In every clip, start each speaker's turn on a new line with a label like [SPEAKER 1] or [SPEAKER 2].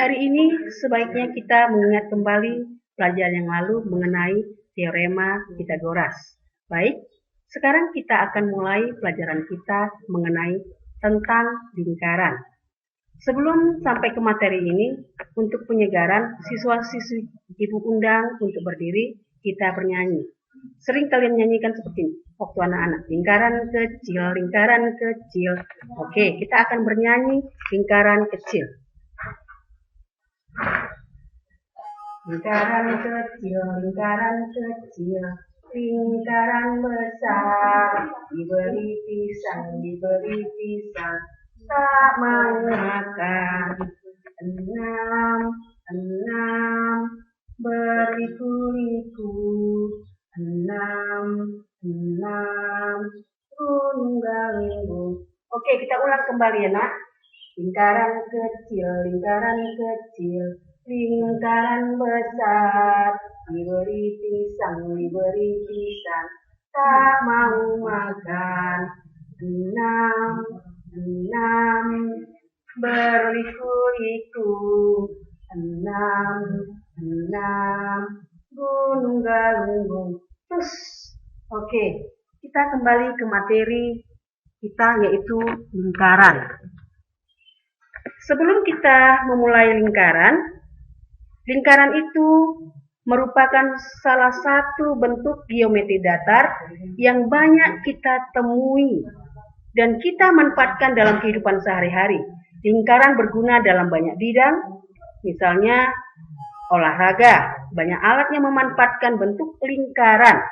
[SPEAKER 1] hari ini sebaiknya kita mengingat kembali pelajaran yang lalu mengenai teorema Pythagoras. Baik, sekarang kita akan mulai pelajaran kita mengenai tentang lingkaran. Sebelum sampai ke materi ini, untuk penyegaran, siswa-siswi Ibu undang untuk berdiri, kita bernyanyi. Sering kalian nyanyikan seperti ini, waktu anak-anak, lingkaran kecil, lingkaran kecil. Oke, kita akan bernyanyi lingkaran kecil. Lingkaran kecil, lingkaran kecil, lingkaran besar, diberi pisang, tak mau makan. Enam, berliku-liku. Enam, tunggal-tunggal. Oke, kita ulang kembali ya nak. Lingkaran kecil, lingkaran besar, diberi pisang, tak mau makan. Enam, berliku-liku. Enam, gunung galunggung. Terus, oke, kita kembali ke materi kita yaitu lingkaran. Sebelum kita memulai lingkaran itu merupakan salah satu bentuk geometri datar yang banyak kita temui dan kita manfaatkan dalam kehidupan sehari-hari. Lingkaran berguna dalam banyak bidang, misalnya olahraga. Banyak alat yang memanfaatkan bentuk lingkaran,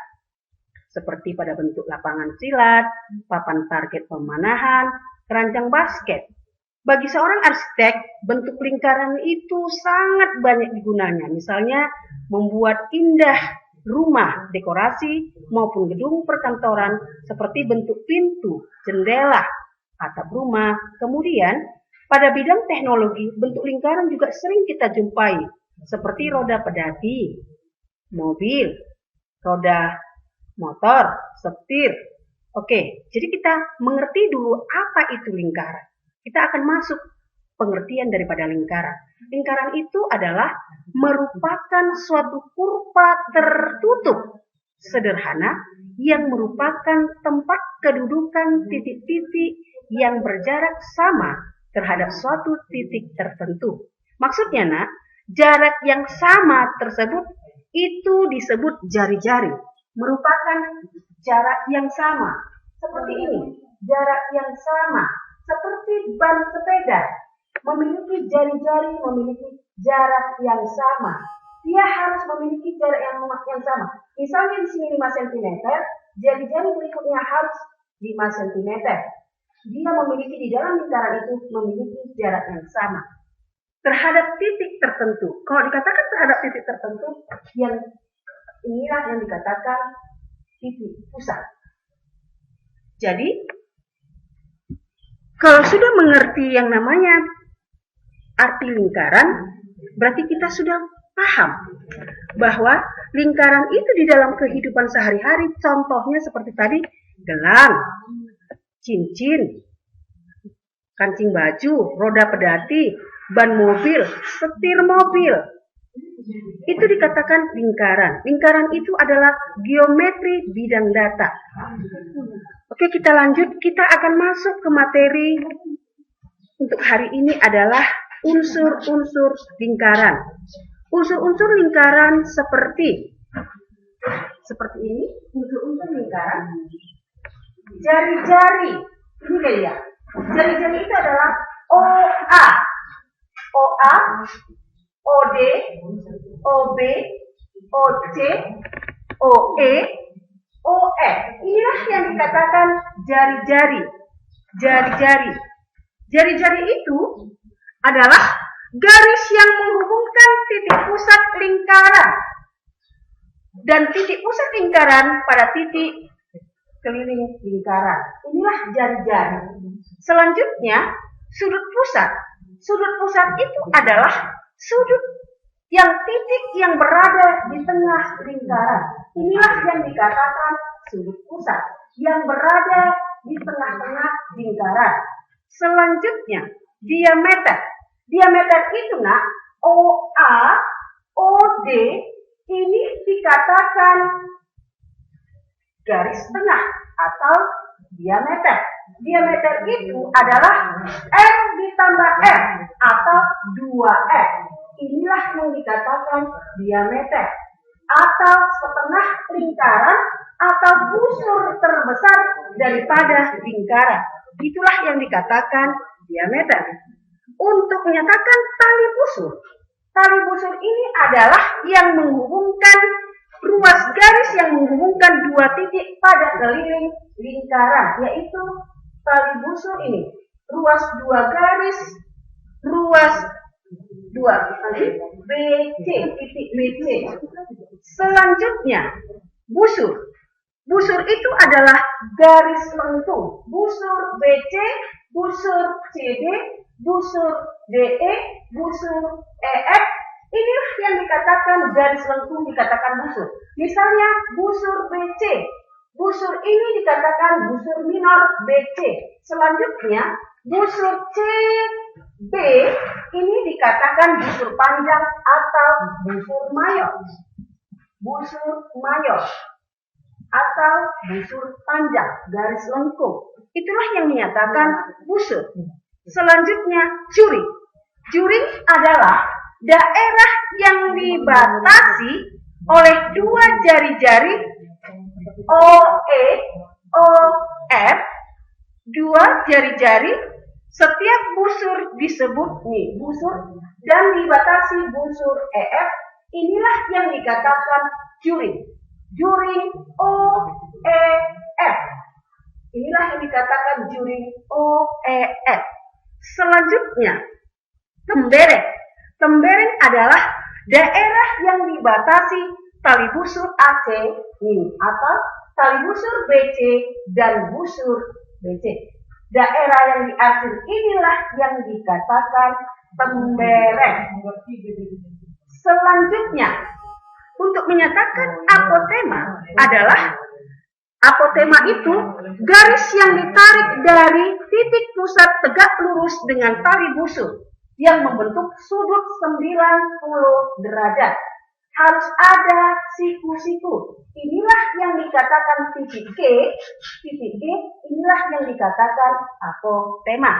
[SPEAKER 1] seperti pada bentuk lapangan silat, papan target pemanahan, keranjang basket. Bagi seorang arsitek, bentuk lingkaran itu sangat banyak digunanya. Misalnya, membuat indah rumah, dekorasi, maupun gedung perkantoran seperti bentuk pintu, jendela, atap rumah. Kemudian, pada bidang teknologi, bentuk lingkaran juga sering kita jumpai, seperti roda pedati, mobil, roda motor, setir. Oke, jadi kita mengerti dulu apa itu lingkaran. Kita akan masuk pengertian daripada lingkaran. Lingkaran itu adalah merupakan suatu kurva tertutup sederhana yang merupakan tempat kedudukan titik-titik yang berjarak sama terhadap suatu titik tertentu. Maksudnya nak, jarak yang sama tersebut itu disebut jari-jari. Merupakan jarak yang sama. Seperti ini, jarak yang sama. Seperti ban sepeda, memiliki jari-jari, memiliki jarak yang sama. Dia harus memiliki jarak yang sama. Misalnya di sini 5 cm, jari-jari berikutnya harus 5 cm. Dia memiliki di dalam lingkaran itu memiliki jarak yang sama terhadap titik tertentu. Kalau dikatakan terhadap titik tertentu, inilah yang dikatakan titik pusat. Jadi, kalau sudah mengerti yang namanya arti lingkaran, berarti kita sudah paham bahwa lingkaran itu di dalam kehidupan sehari-hari, contohnya seperti tadi, gelang, cincin, kancing baju, roda pedati, ban mobil, setir mobil. Itu dikatakan lingkaran. Lingkaran itu adalah geometri bidang data. Oke, kita lanjut. Kita akan masuk ke materi untuk hari ini adalah unsur-unsur lingkaran. Unsur-unsur lingkaran seperti ini, unsur-unsur lingkaran. Jari-jari. Ini lihat. Jari-jari itu adalah OA, OD, OB, OC, OE, OF. Inilah yang dikatakan jari-jari. Jari-jari. Jari-jari itu adalah garis yang menghubungkan titik pusat lingkaran dan titik pusat lingkaran pada titik keliling lingkaran. Inilah jari-jari. Selanjutnya, sudut pusat. Sudut pusat itu adalah sudut titik yang berada di tengah lingkaran. Inilah yang dikatakan sudut pusat yang berada di tengah-tengah lingkaran. Selanjutnya, diameter. Diameter itu nak OA, OD ini dikatakan garis tengah atau diameter. Diameter itu adalah R ditambah R atau 2R. Inilah yang dikatakan diameter atau setengah lingkaran atau busur terbesar daripada lingkaran. Itulah yang dikatakan diameter. Untuk menyatakan tali busur ini adalah yang menghubungkan ruas garis yang menghubungkan dua titik pada keliling lingkaran, yaitu tali busur ini. Ruas dua garis, ruas dua BC, titik BC. Selanjutnya, busur. Busur itu adalah garis lengkung. Busur BC, busur CD, busur DE, busur EF. Inilah yang dikatakan garis lengkung dikatakan busur. Misalnya busur BC. Busur ini dikatakan busur minor BC. Selanjutnya, busur CB ini dikatakan busur panjang atau busur mayor. Busur mayor atau busur panjang, garis lengkung. Itulah yang menyatakan busur. Selanjutnya, juring. Juring adalah daerah yang dibatasi oleh dua jari-jari OE, OF, dua jari-jari. Setiap busur disebut busur dan dibatasi busur EF. Inilah yang dikatakan juring. Juring OEF. Inilah yang dikatakan juring OEF. Selanjutnya, tembereng. Tembereng adalah daerah yang dibatasi tali busur AC ini atau tali busur BC dan busur BC. Daerah yang diarsir inilah yang dikatakan tembereng. Selanjutnya, untuk menyatakan apotema adalah apotema itu garis yang ditarik dari titik pusat tegak lurus dengan tali busur yang membentuk sudut 90 derajat. Harus ada siku-siku. Inilah yang dikatakan titik G. Titik G inilah yang dikatakan apotema.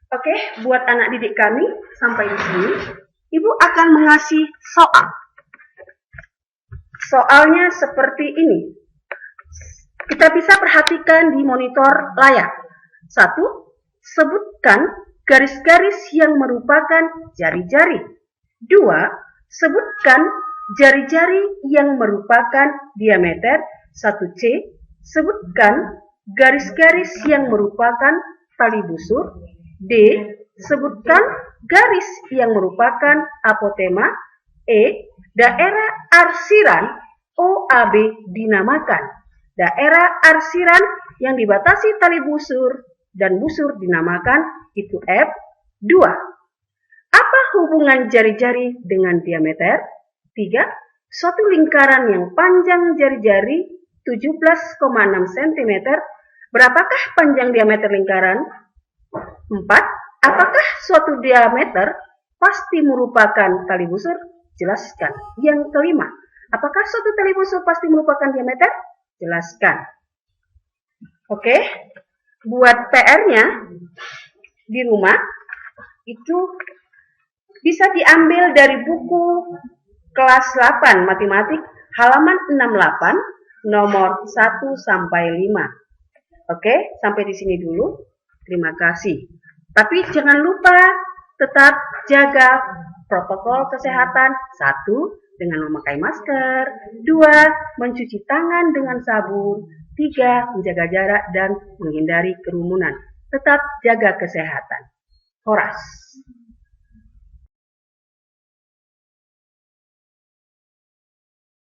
[SPEAKER 1] Oke, buat anak didik kami sampai di sini, Ibu akan mengasih soal. Soalnya seperti ini. Kita bisa perhatikan di monitor layar. 1. Sebutkan garis-garis yang merupakan jari-jari. 2. Sebutkan jari-jari yang merupakan diameter. 1C. Sebutkan garis-garis yang merupakan tali busur. D. Sebutkan garis yang merupakan apotema. E. Daerah arsiran OAB dinamakan. Daerah arsiran yang dibatasi tali busur dan busur dinamakan itu F. 2. Apa hubungan jari-jari dengan diameter? 3. Suatu lingkaran yang panjang jari-jari 17,6 cm. Berapakah panjang diameter lingkaran? 4. Apakah suatu diameter pasti merupakan tali busur? Jelaskan. Yang kelima, apakah suatu tali busur pasti merupakan diameter? Jelaskan. Oke, buat PR-nya di rumah itu bisa diambil dari buku kelas 8 matematik halaman 68 nomor 1 sampai 5. Oke, sampai di sini dulu. Terima kasih. Tapi jangan lupa tetap jaga protokol kesehatan. 1. Dengan memakai masker. 2. Mencuci tangan dengan sabun. 3. Menjaga jarak dan menghindari kerumunan. Tetap jaga kesehatan. Horas.